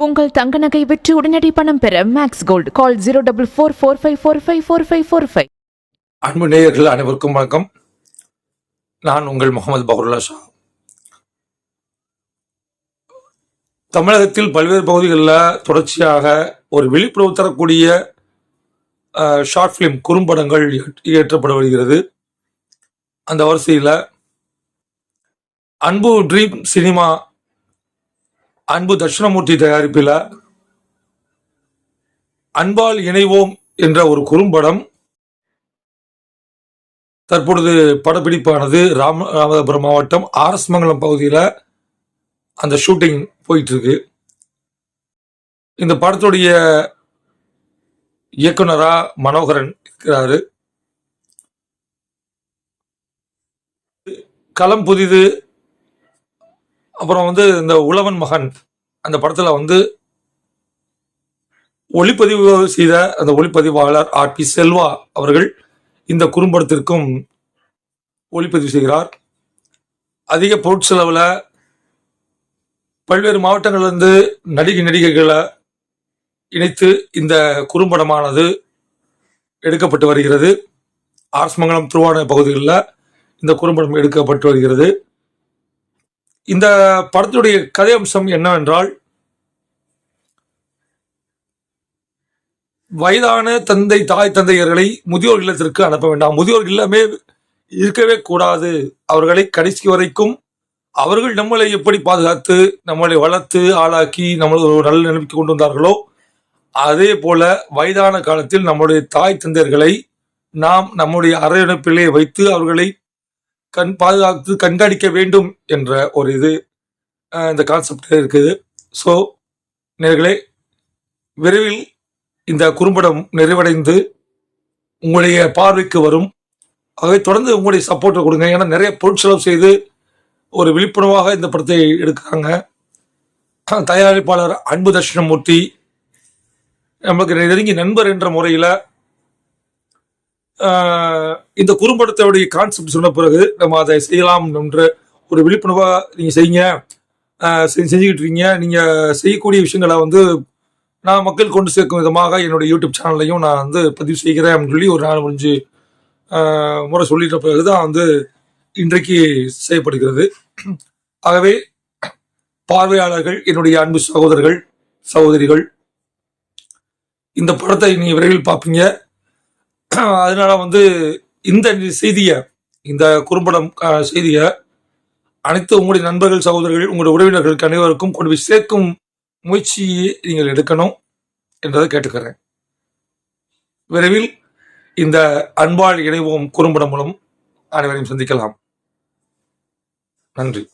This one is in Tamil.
உங்கள் தங்க நகை விற்று உடனடி பணம் பெற மேக்ஸ் கோல்டு கால் 04445454545. அன்பு நேயர்கள் அனைவருக்கும் வணக்கம். நான் உங்கள் முகமது பஹருல்லா ஷா. தமிழகத்தில் பல்வேறு பகுதிகளில் தொடர்ச்சியாக ஒரு விழிப்புணர்வு தரக்கூடிய ஷார்ட் ஃபிலிம் குறும்படங்கள் இயற்றப்பட வருகிறது. அந்த வரிசையில் அன்பு ட்ரீம் சினிமா அன்பு தட்சிணமூர்த்தி தயாரிப்பில் அன்பால் இணைவோம் என்ற ஒரு குறும்படம் தற்பொழுது படப்பிடிப்பானது ராமநாதபுரம் மாவட்டம் ஆர்எஸ் மங்கலம் பகுதியில் அந்த ஷூட்டிங் போயிட்டு இருக்கு. இந்த படத்துடைய இயக்குனரா மனோகரன் இருக்கிறாரு. களம் புதிது, அப்புறம் இந்த உழவன் மகன் அந்த படத்துல ஒளிப்பதிவு செய்த அந்த ஒளிப்பதிவாளர் RP செல்வா அவர்கள் இந்த குறும்படத்திற்கும் ஒளிப்பதிவு செய்கிறார். அதிக பொருட்செலவுல பல்வேறு மாவட்டங்களிலிருந்து நடிகைகளை இணைத்து இந்த குறும்படமானது எடுக்கப்பட்டு வருகிறது. ஆர்எஸ்மங்கலம் திருவான பகுதிகளில் இந்த குறும்படம் எடுக்கப்பட்டு வருகிறது. இந்த படத்துடைய கதை அம்சம் என்னவென்றால், வயதான தாய் தந்தையர்களை முதியோர் இல்லத்திற்கு அனுப்ப வேண்டாம், முதியோர் இல்லமே இருக்கவே கூடாது, அவர்களை கடைசி வரைக்கும் அவர்கள் நம்மளை எப்படி பாதுகாத்து நம்மளை வளர்த்து ஆளாக்கி நம்மளை ஒரு நல்ல நிலைமைக்கு கொண்டு வந்தார்களோ அதே போல வயதான காலத்தில் நம்முடைய தாய் தந்தையர்களை நாம் நம்முடைய அரவணைப்பிலே வைத்து அவர்களை பாதுகாத்து கண்காணிக்க வேண்டும் என்ற ஒரு இந்த கான்செப்ட் இருக்குது. ஸோ நேர்களே, விரைவில் இந்த குறும்படம் நிறைவடைந்து உங்களுடைய பார்வைக்கு வரும். ஆகவே தொடர்ந்து உங்களுடைய சப்போர்ட்டை கொடுங்க. ஏன்னா நிறைய பொருட்செலவு செய்து ஒரு விழிப்புணர்வாக இந்த படத்தை எடுக்கிறாங்க. தயாரிப்பாளர் அன்பு தட்சிணமூர்த்தி நம்மளுக்கு நெருங்கிய நண்பர் என்ற முறையில் இந்த குறும்படத்தோடைய கான்செப்ட் சொன்ன பிறகு நம்ம அதை செய்யலாம் என்ற ஒரு விழிப்புணர்வா நீங்க செய்யுங்க, செஞ்சுக்கிட்டு இருக்கீங்க. நீங்க செய்யக்கூடிய விஷயங்களை நான் மக்கள் கொண்டு சேர்க்கும் விதமாக என்னுடைய யூடியூப் சேனல்லையும் நான் பதிவு செய்கிறேன் அப்படின்னு சொல்லி ஒரு 4-5 முறை சொல்லிட்ட பிறகுதான் இன்றைக்கு செய்யப்படுகிறது. ஆகவே பார்வையாளர்கள், என்னுடைய அன்பு சகோதரர்கள் சகோதரிகள், இந்த படத்தை நீங்க விரைவில் பார்ப்பீங்க. அதனால இந்த செய்தியை, இந்த குறும்படம் செய்தியை அனைத்து உங்களுடைய நண்பர்கள் சகோதரர்கள் உங்களுடைய உறவினர்களுக்கு அனைவருக்கும் கொண்டு போய் சேர்க்கும் முயற்சியை நீங்கள் எடுக்கணும் என்றதை கேட்டுக்கிறேன். விரைவில் இந்த அன்பால் இணைவோம் குறும்படம் மூலம் அனைவரையும் சந்திக்கலாம். நன்றி.